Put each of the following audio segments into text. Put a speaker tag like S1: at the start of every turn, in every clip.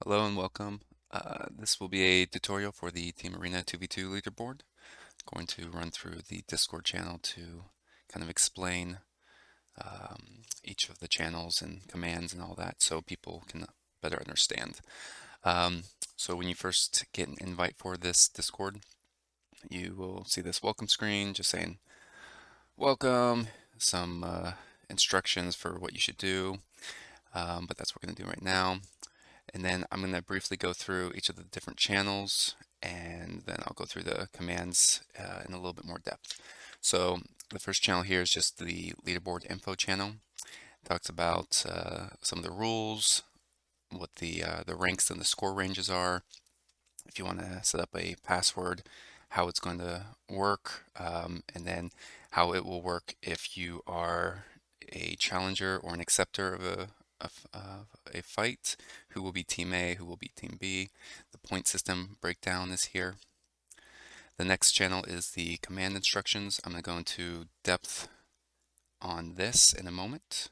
S1: Hello and welcome. This will be a tutorial for the Team Arena 2v2 leaderboard. Going to run through the Discord channel to kind of explain each of the channels and commands and all that so people can better understand. Um, so when you first get an invite for this Discord, you will see this welcome screen just saying welcome, some instructions for what you should do, but that's what we're going to do right now. And then I'm going to briefly go through each of the different channels, and then I'll go through the commands in a little bit more depth. So the first channel here is just the leaderboard info channel. It talks about some of the rules, what the ranks and the score ranges are. If you want to set up a password, how it's going to work, and then how it will work if you are a challenger or an acceptor of a fight, who will be Team A, who will be Team B. The point system breakdown is here. The next channel is the command instructions. I'm going to go into depth on this in a moment,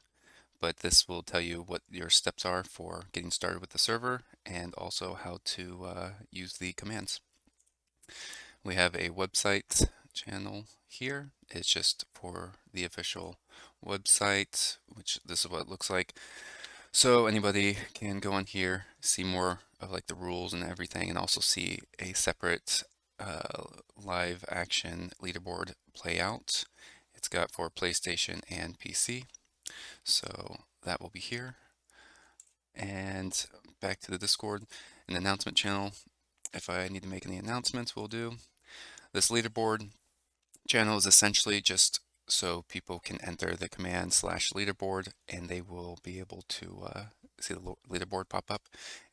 S1: but this will tell you what your steps are for getting started with the server and also how to use the commands. We have a website channel here. It's just for the official website, which this is what it looks like. So anybody can go on here, see more of like the rules and everything, and also see a separate live action leaderboard play out. It's got for PlayStation and PC. So that will be here. And back to the Discord, an announcement channel. If I need to make any announcements, we'll do. This leaderboard channel is essentially just so people can enter the command /leaderboard and they will be able to see the leaderboard pop up.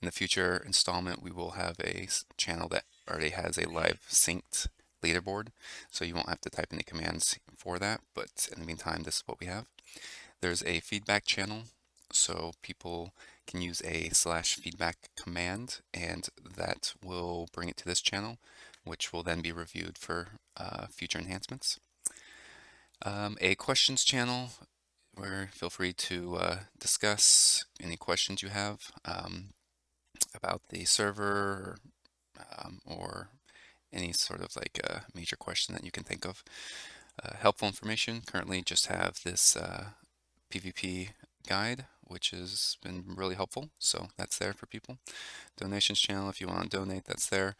S1: In the future installment, we will have a channel that already has a live synced leaderboard, so you won't have to type any commands for that, but in the meantime, this is what we have. There's a feedback channel, so people can use a /feedback command, and that will bring it to this channel, which will then be reviewed for future enhancements. A questions channel where feel free to discuss any questions you have about the server or any sort of like major question that you can think of. Helpful information, currently just have this PvP guide, which has been really helpful, so that's there for people. Donations channel, if you want to donate, that's there.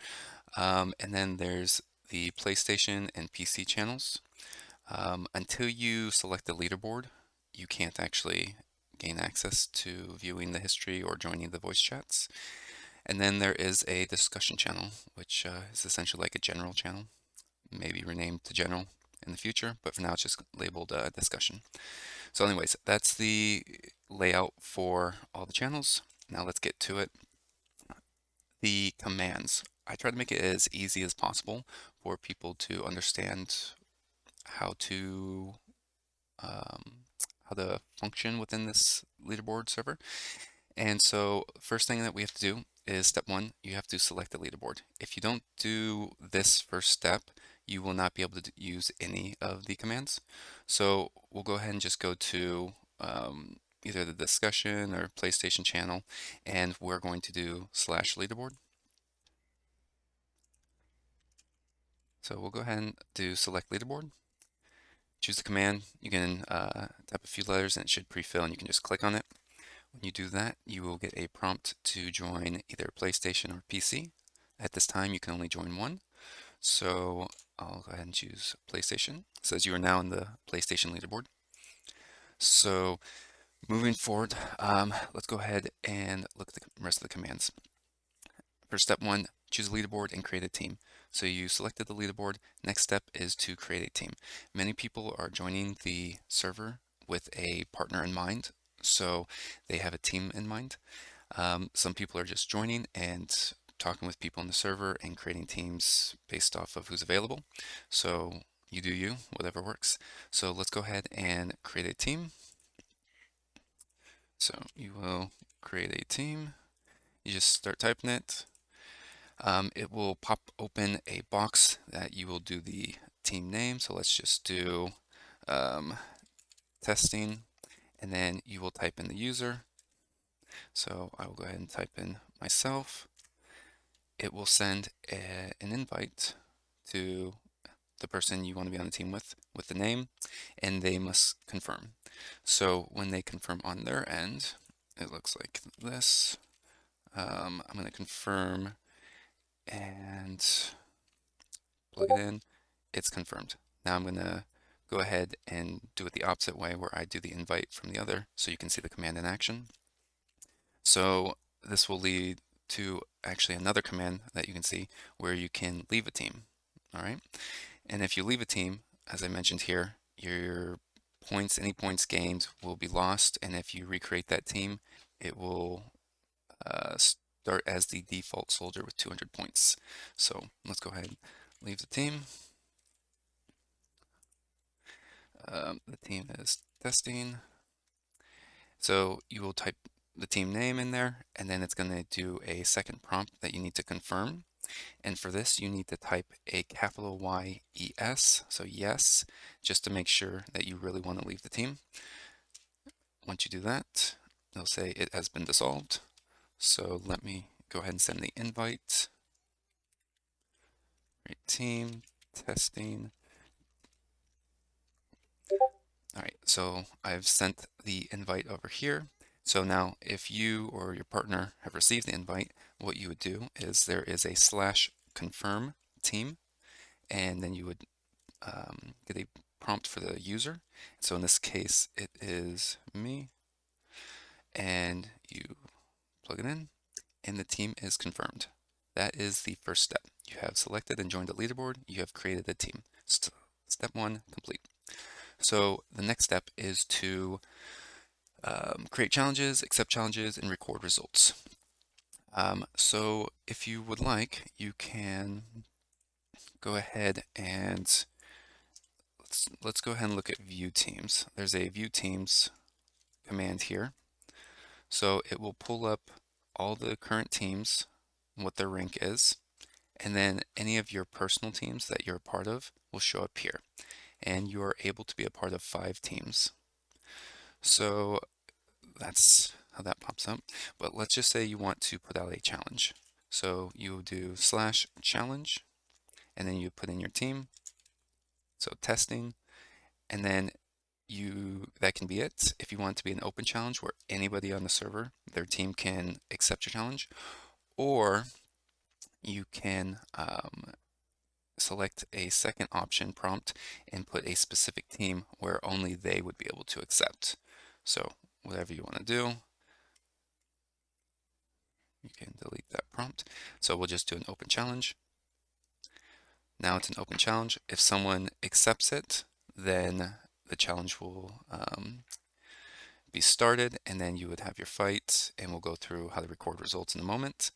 S1: And then there's the PlayStation and PC channels. Until you select the leaderboard, you can't actually gain access to viewing the history or joining the voice chats. And then there is a discussion channel, which is essentially like a general channel, maybe renamed to general in the future, but for now it's just labeled discussion. So anyways, that's the layout for all the channels. Now let's get to it. The commands. I try to make it as easy as possible for people to understand how to how to function within this leaderboard server. And so first thing that we have to do is step one, you have to select the leaderboard. If you don't do this first step, you will not be able to use any of the commands. So we'll go ahead and just go to either the discussion or PlayStation channel, and we're going to do /leaderboard. So we'll go ahead and do select leaderboard. Choose the command. You can type a few letters and it should pre-fill, and you can just click on it. When you do that, you will get a prompt to join either PlayStation or PC. At this time, you can only join one. So I'll go ahead and choose PlayStation. It says you are now in the PlayStation leaderboard. So moving forward, let's go ahead and look at the rest of the commands. For step one, choose a leaderboard and create a team. So you selected the leaderboard. Next step is to create a team. Many people are joining the server with a partner in mind, so they have a team in mind. Some people are just joining and talking with people on the server and creating teams based off of who's available. So you do you, whatever works. So let's go ahead and create a team. So you will create a team. You just start typing it. It will pop open a box that you will do the team name. So let's just do testing, and then you will type in the user. So I will go ahead and type in myself. It will send an invite to the person you want to be on the team with the name, and they must confirm. So when they confirm on their end, it looks like this. I'm going to confirm and plug it in. It's confirmed. Now I'm going to go ahead and do it the opposite way where I do the invite from the other so you can see the command in action. So this will lead to actually another command that you can see where you can leave a team. All right. And if you leave a team, as I mentioned here, your points, any points gained will be lost. And if you recreate that team, it will start as the default soldier with 200 points. So let's go ahead and leave the team. The team is testing. So you will type the team name in there, and then it's going to do a second prompt that you need to confirm. And for this, you need to type a capital Y-E-S, so yes, just to make sure that you really want to leave the team. Once you do that, it'll say it has been dissolved. So let me go ahead and send the invite. Right, team, testing. All right, so I've sent the invite over here. So now if you or your partner have received the invite, what you would do is there is a /confirm team, and then you would get a prompt for the user. So in this case, it is me, and you plug it in, and the team is confirmed. That is the first step. You have selected and joined the leaderboard. You have created a team. Step one complete. So the next step is to create challenges, accept challenges, and record results. So if you would like, you can go ahead and let's go ahead and look at view teams. There's a view teams command here. So it will pull up all the current teams, what their rank is, and then any of your personal teams that you're a part of will show up here. And you are able to be a part of 5 teams. So that's how that pops up. But let's just say you want to put out a challenge. So you will do /challenge, and then you put in your team. So testing, and then that can be it. If you want it to be an open challenge where anybody on the server, their team can accept your challenge, or you can select a second option prompt and put a specific team where only they would be able to accept. So whatever you want to do, you can delete that prompt. So we'll just do an open challenge. Now it's an open challenge. If someone accepts it, then the challenge will be started, and then you would have your fight, and we'll go through how to record results in a moment.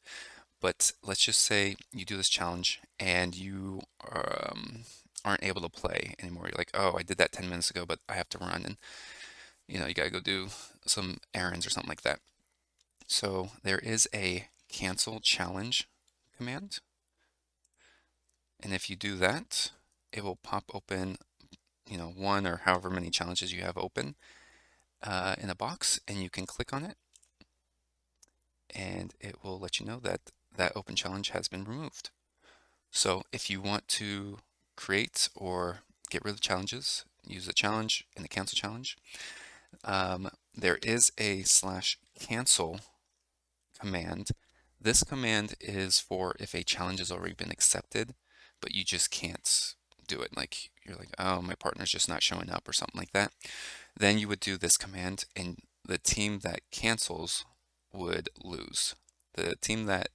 S1: But let's just say you do this challenge and you aren't able to play anymore. You're like, oh, I did that 10 minutes ago, but I have to run, and you gotta go do some errands or something like that. So there is a cancel challenge command. And if you do that, it will pop open, one or however many challenges you have open in a box, and you can click on it, and it will let you know that that open challenge has been removed. So if you want to create or get rid of challenges, use the challenge and the cancel challenge. There is a /cancel command. This command is for if a challenge has already been accepted, but you just can't do it. Like you're like, oh, my partner's just not showing up or something like that. Then you would do this command, and the team that cancels would lose. The team that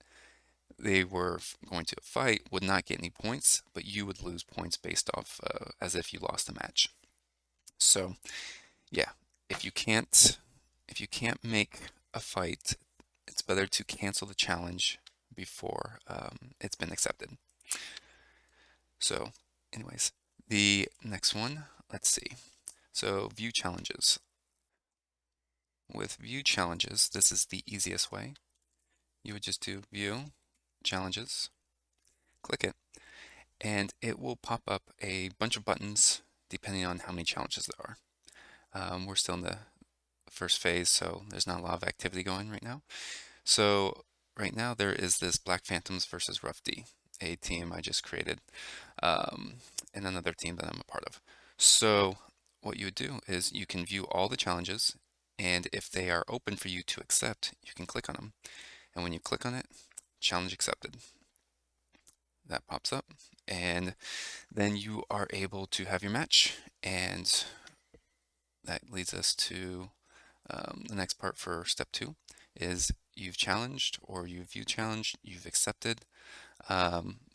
S1: they were going to fight would not get any points, but you would lose points based off as if you lost the match. So yeah, if you can't make a fight, it's better to cancel the challenge before it's been accepted. So anyways, the next one, let's see. So view challenges. With view challenges, this is the easiest way. You would just do view challenges, click it, and it will pop up a bunch of buttons depending on how many challenges there are. We're still in the first phase, so there's not a lot of activity going right now. So right now there is this Black Phantoms versus Rough D, a team I just created, um, and another team that I'm a part of. So what you would do is you can view all the challenges, and if they are open for you to accept, you can click on them. And when you click on it, challenge accepted. That pops up, and then you are able to have your match, and that leads us to the next part for step 2 is you've challenged or you've view challenged, you've accepted,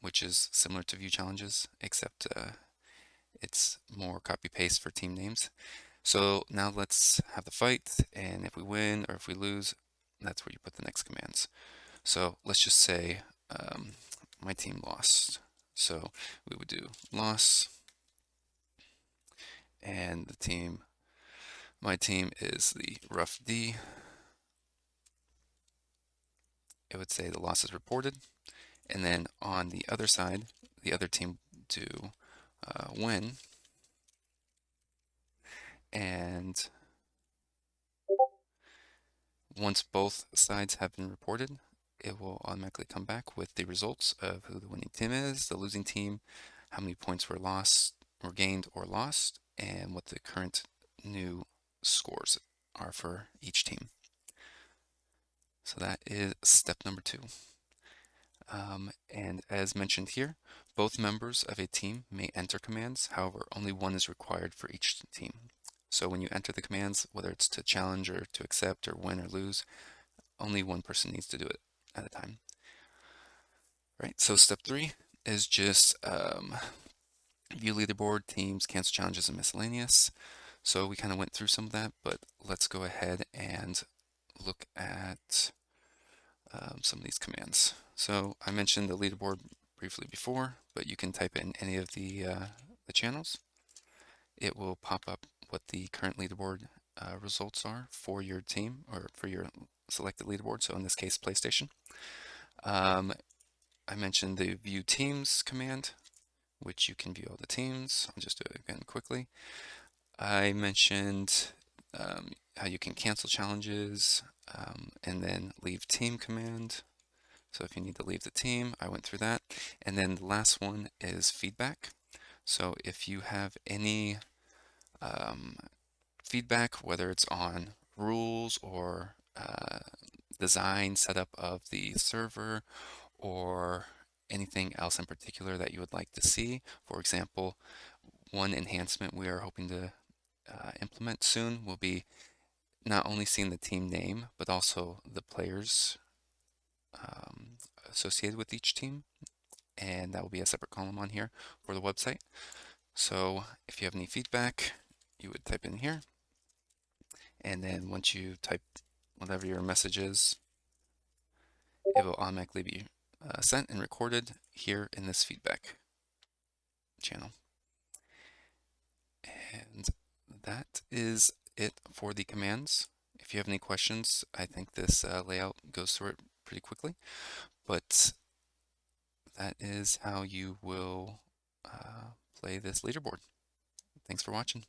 S1: which is similar to view challenges, except it's more copy paste for team names. So now let's have the fight, and if we win or if we lose, that's where you put the next commands. So let's just say my team lost. So we would do loss, and my team is the Rough D. It would say the loss is reported, and then on the other side, the other team to win, and once both sides have been reported, it will automatically come back with the results of who the winning team is, the losing team, how many points were lost, or gained or lost, and what the current new scores are for each team. So that is step number 2. And as mentioned here, both members of a team may enter commands. However, only one is required for each team. So when you enter the commands, whether it's to challenge or to accept or win or lose, only one person needs to do it at a time. Right, so step 3 is just view leaderboard, teams, cancel challenges, and miscellaneous. So we kind of went through some of that, but let's go ahead and look at some of these commands. So I mentioned the leaderboard briefly before, but you can type in any of the channels. It will pop up what the current leaderboard results are for your team or for your selected leaderboard. So in this case, PlayStation. I mentioned the view teams command, which you can view all the teams. I'll just do it again quickly. I mentioned how you can cancel challenges and then leave team command. So if you need to leave the team, I went through that. And then the last one is feedback. So if you have any feedback, whether it's on rules or design setup of the server or anything else in particular that you would like to see. For example, one enhancement we are hoping to implement soon will be not only seeing the team name, but also the players associated with each team. And that will be a separate column on here for the website. So if you have any feedback, you would type in here. And then once you type whatever your message is, it will automatically be sent and recorded here in this feedback channel. And that is it for the commands. If you have any questions, I think this layout goes through it pretty quickly, but that is how you will play this leaderboard. Thanks for watching.